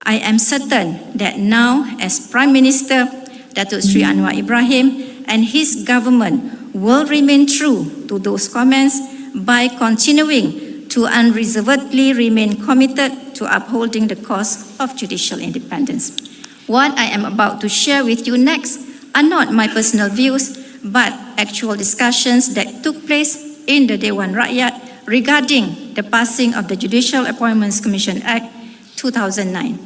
I am certain that now, as Prime Minister, Datuk Sri Anwar Ibrahim and his government will remain true to those comments by continuing to unreservedly remain committed to upholding the cause of judicial independence. What I am about to share with you next are not my personal views, but actual discussions that took place in the Dewan Rakyat regarding the passing of the Judicial Appointments Commission Act 2009.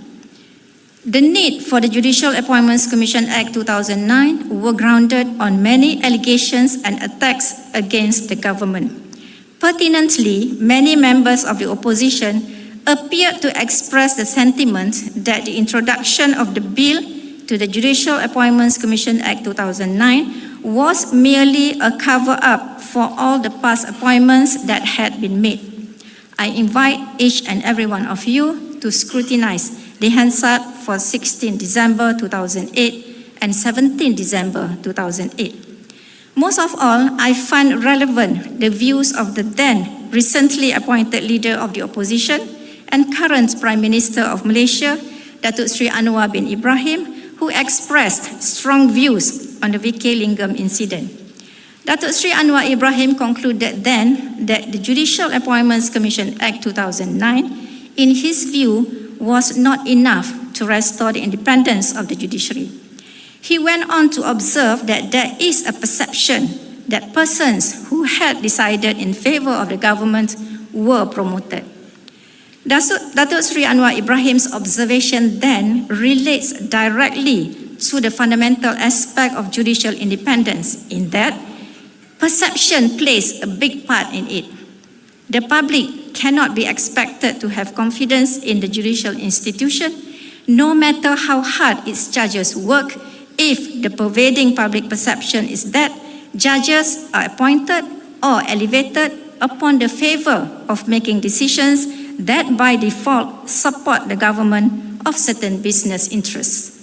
The need for the Judicial Appointments Commission Act 2009 were grounded on many allegations and attacks against the government. Pertinently, many members of the opposition appeared to express the sentiment that the introduction of the bill to the Judicial Appointments Commission Act 2009 was merely a cover-up for all the past appointments that had been made. I invite each and every one of you to scrutinize the Hansard for 16 December 2008 and 17 December 2008. Most of all, I find relevant the views of the then recently appointed leader of the opposition and current Prime Minister of Malaysia, Datuk Sri Anwar bin Ibrahim, who expressed strong views on the VK Lingam incident. Datuk Sri Anwar Ibrahim concluded then that the Judicial Appointments Commission Act 2009, in his view, was not enough to restore the independence of the judiciary. He went on to observe that there is a perception that persons who had decided in favor of the government were promoted. Datuk Sri Anwar Ibrahim's observation then relates directly to the fundamental aspect of judicial independence, in that perception plays a big part in it. The public cannot be expected to have confidence in the judicial institution, no matter how hard its judges work, if the pervading public perception is that judges are appointed or elevated upon the favor of making decisions that by default support the government of certain business interests.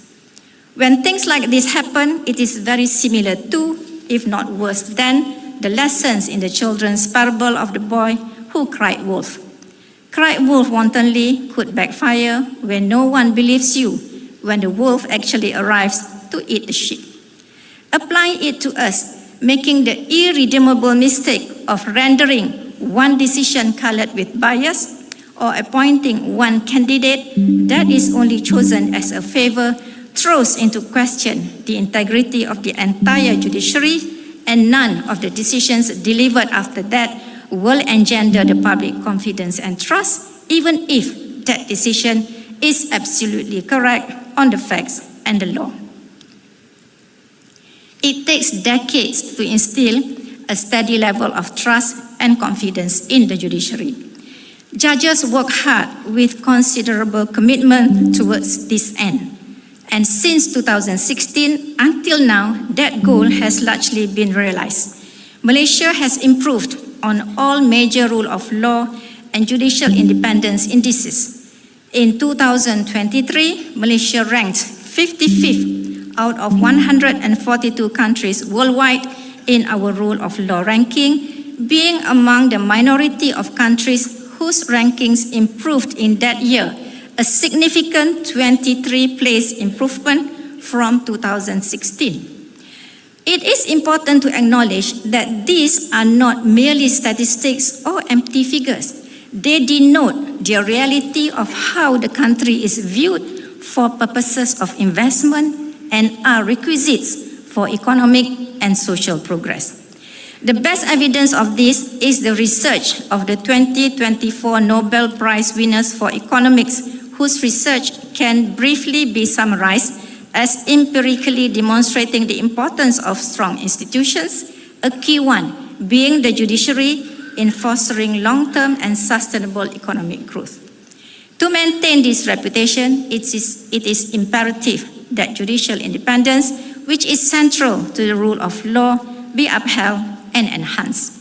When things like this happen, it is very similar to, if not worse than, the lessons in the children's parable of the boy who cried wolf. Cried wolf wantonly could backfire when no one believes you, when the wolf actually arrives to eat the sheep. Applying it to us, making the irredeemable mistake of rendering one decision colored with bias, or appointing one candidate that is only chosen as a favor, throws into question the integrity of the entire judiciary, and none of the decisions delivered after that will engender the public confidence and trust, even if that decision is absolutely correct on the facts and the law. It takes decades to instill a steady level of trust and confidence in the judiciary. Judges work hard with considerable commitment towards this end. And since 2016 until now, that goal has largely been realized. Malaysia has improved on all major rule of law and judicial independence indices. In 2023, Malaysia ranked 55th out of 142 countries worldwide in our rule of law ranking, being among the minority of countries whose rankings improved in that year, a significant 23-place improvement from 2016. It is important to acknowledge that these are not merely statistics or empty figures. They denote the reality of how the country is viewed for purposes of investment and are requisites for economic and social progress. The best evidence of this is the research of the 2024 Nobel Prize winners for economics, whose research can briefly be summarized as empirically demonstrating the importance of strong institutions, a key one being the judiciary in fostering long-term and sustainable economic growth. To maintain this reputation, it is imperative that judicial independence, which is central to the rule of law, be upheld and enhanced.